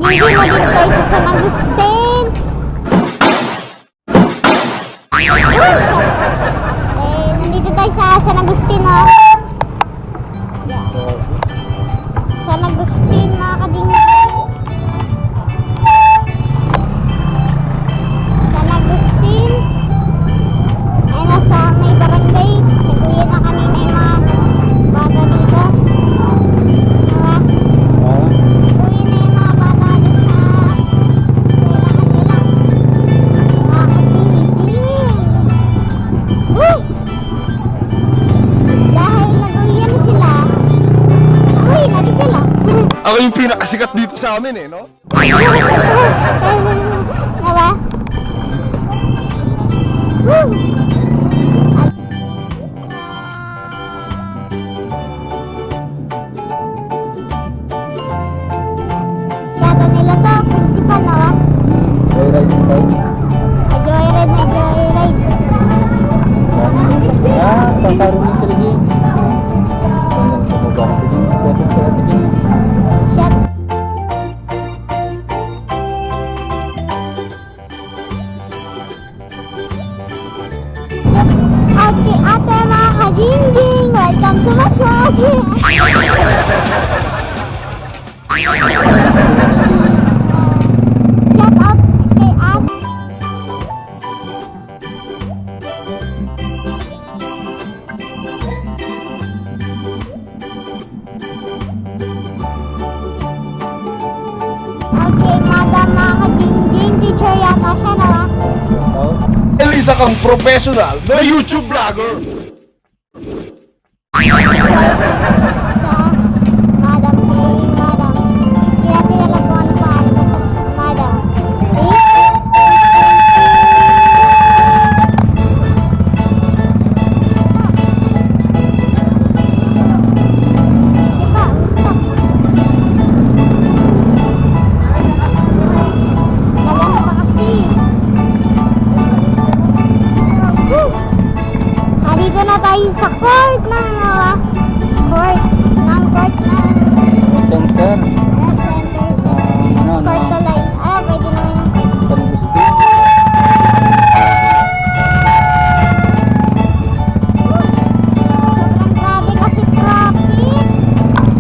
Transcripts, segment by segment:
Gigi, nandito tayo sa San Agustin. Nandito tayo sa San Agustin, oh. San Agustin, mga kadingin. San Agustin. Ay, nasa may barangay. Nag-uwi na kanina yung mga bata dito. Diba? Nag-uwi na yung mga bata dito sa eskwela kanila. Mga kadingin. Woo! Dahil nag-uwi na sila. Uy, nari sila. Ako yung pinakasikat dito sa amin eh, no? Diba? Woo! Yata nila to, principal na wa? Joyride tayo. Joyride na joyride. Pakarungan sila din. Hanggang sa mabang sila. Pwede sila din. Shot. Okay, ate mga kajingjing, welcome to my vlog. Shout out kay ate. Okay, madam mga kajingjing, teacher yata siya na ba? Elisa kang professional na YouTube vlogger. Sa madam kay madam. Hindi natin alam kung ano pangalan sa madam. Diba, stop. Nagano pa kasi. Woo! Dito na tayo sa court ng court ng Center. center sa court to line. Ah, pwede na yun. Sobrang grabe kasi traffic.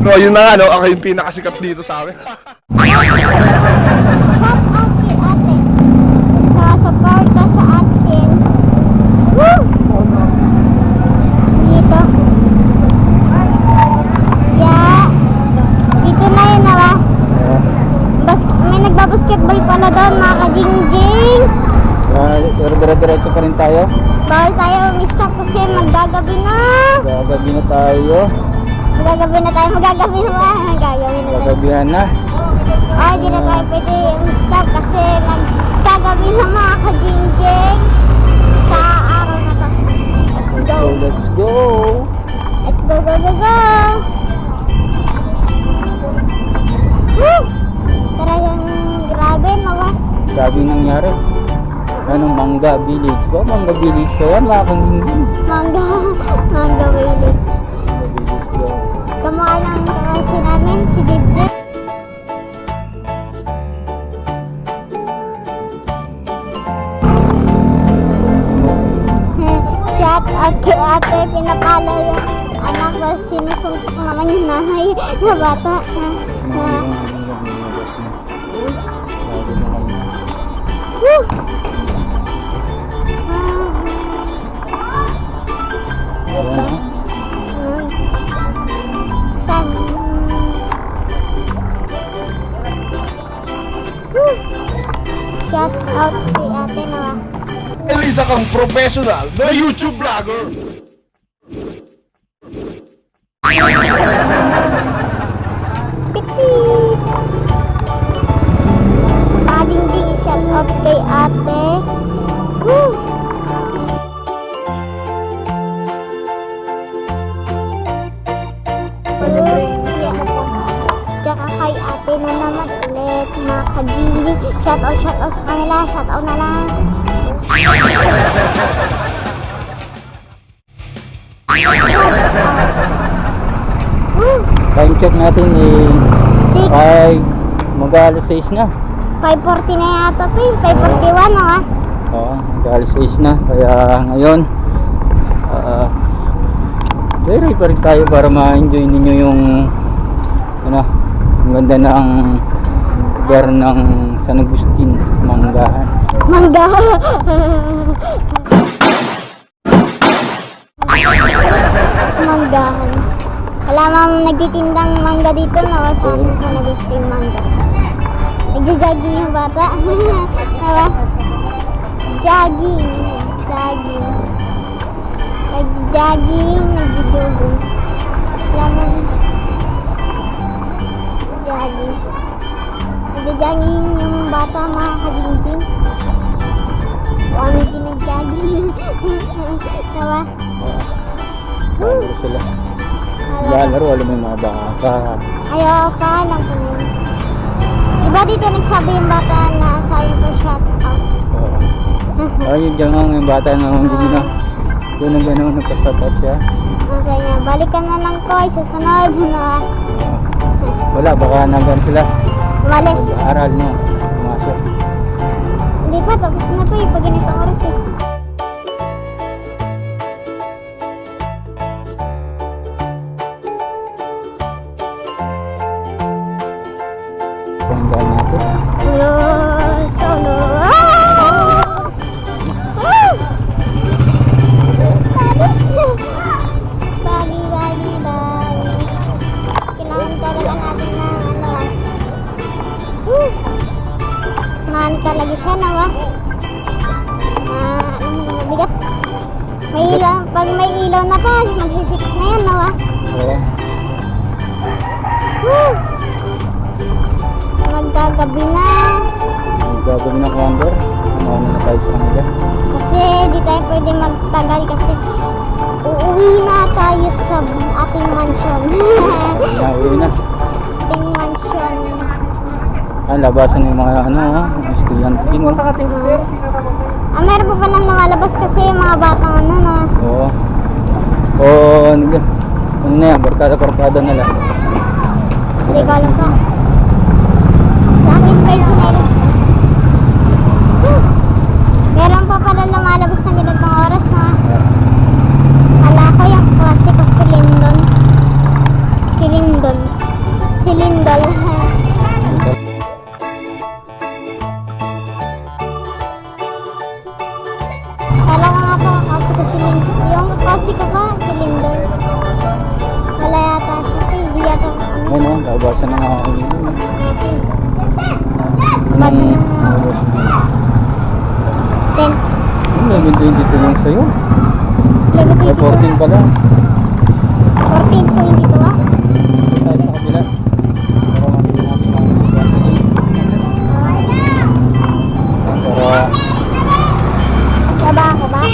No, yun na nga, no? Ako yung pinakasikat dito sa amin. Shout out kay ate sa suporta sa atin. Woo! Dito. Yeah. Dito na yun, nawa. May nagbabasketball pala doon, mga kajingjing. Diretso pa rin tayo. Bawal tayo umistop kasi magagabi na. Gagabi na tayo. Magagabi na tayo. Magagabi na ba? Magagabi na tayo. Gagabihan na. Ay, di na tayo pwede umistop kasi magagabi na, mga kajingjing. Sa araw na to. Let's go. Let's go. Let's go, go, go, go! Woo! Talagang grabe, no ba? Grabe nangyari. Anong Mangga Village ba? Mangga Village siya yan. Lakang hindi. Mangga village. Mangga Village daw. Kamukha ng kasi namin, si Dibdib. Shout out kay ate, pinapalo yung anak ko, sinusuntok naman yung nanay na bata na woo! Ito. Saan? Woo! Shout out kay ate na Elisa kang professional na YouTube vlogger. Pipit! Padingding, shout out kay ate. Woo! Oops, yeah. Tsaka kay ate na naman ulit, mga kajingling. Shout out sa kanila, shout out na lang. Woo! Time check natin Six. mag-alas 6 na. 5:40 na yata to eh. 5:41 no ah. Oo, mag-alas 6 na. Kaya ngayon, very pa rin tayo para ma-enjoy ninyo yung ano, ang ganda ng lugar ng San Agustin, Manggahan. Mangga. Manggahan. Wala mang nagtitindang mangga dito no, sa Agustin Mangga. Nagja-jogging yung bata. Diba? Jogging. Jogging. Nagja-jogging, nagja-jogging. Wala mang jogging. Nagja-jogging yung bata mga kadingting. Kung ano nag-jogging. Diba? Lalaro sila. Lalaro, alam mo yung mga baka. Ayaw ka lang po yun. Diba dito nagsabi yung bata na sabi ko shout out. Oo. Ayun dyan nga yung bata na hindi na. Yun ang gano'n, nagpasapat siya. Ang sabi niya, balikan na lang ko, susunod na. Wala, baka nandun sila. Malis. Aral no. Pumasok. Hindi pa, tapos na po eh, pag ganitong oras eh. Panggaan natin. Solo, solo. Ah! Ah! Bagi, bagi, bagi. Kailangan talaga natin ng ano ah. Nani talaga siya na ba? Mabigat. May ilaw, pag may ilaw na pa, magsisix na yan na ba? Oo. Magkagabi na. Gagawin ng camber. Ano na tayo sa kanila. Kasi di tayo pwede magtagal kasi uuwi na tayo sa ating mansion. Nauwi na. Ating mansion. Labasan yung mga ano, estudyante din. Meron pa palang lumalabas kasi yung mga batang ano no. Oo. O, ano na yan, barkada-barkada na lang. Hindi ko alam pa. Sa akin pa yung sinelas. Meron pa pala lumalabas na ganitong oras na. Kala ko yung klase ko si Lindon. Si Lindon. Si Lindol. Kala ko nga po klase ko si Lindon. Yung klase ko ba si Lindon. Wala yata siya. Hindi yata ano. Ano, labasan na nga ako yun. Basa na. 10. Ano, dito lang sa'yo. Level May 14 pa lang. 14 po yung dito ah. Dito tayo sa kabila. Para makita natin ang para Baba ako ba?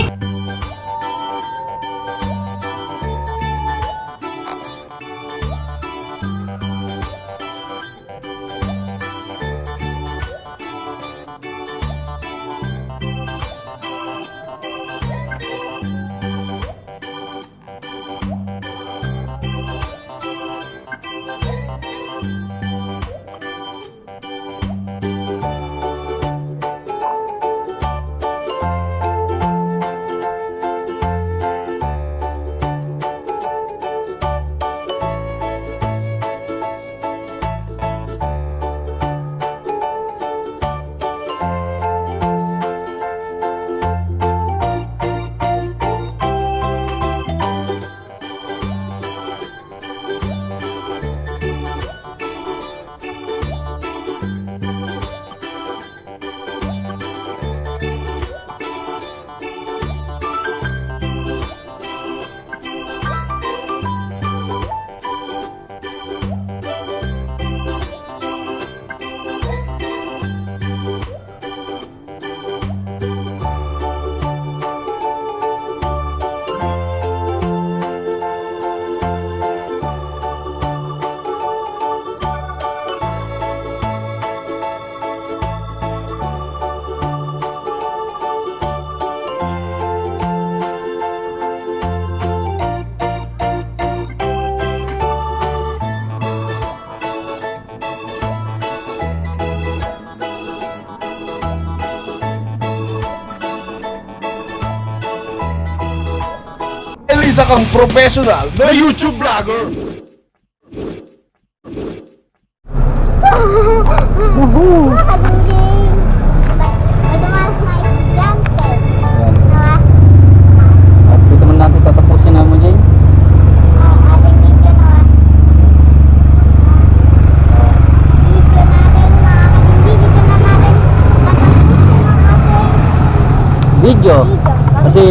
kang professional na YouTube vlogger. Kadungging. Madumas na estudyante. Yan. Nawa. At dito man natin tatapusin na mo, Jay. Ating video nawa. Video natin mga kadungging. Video na natin. Tatapusin ang ating Video. video. Kasi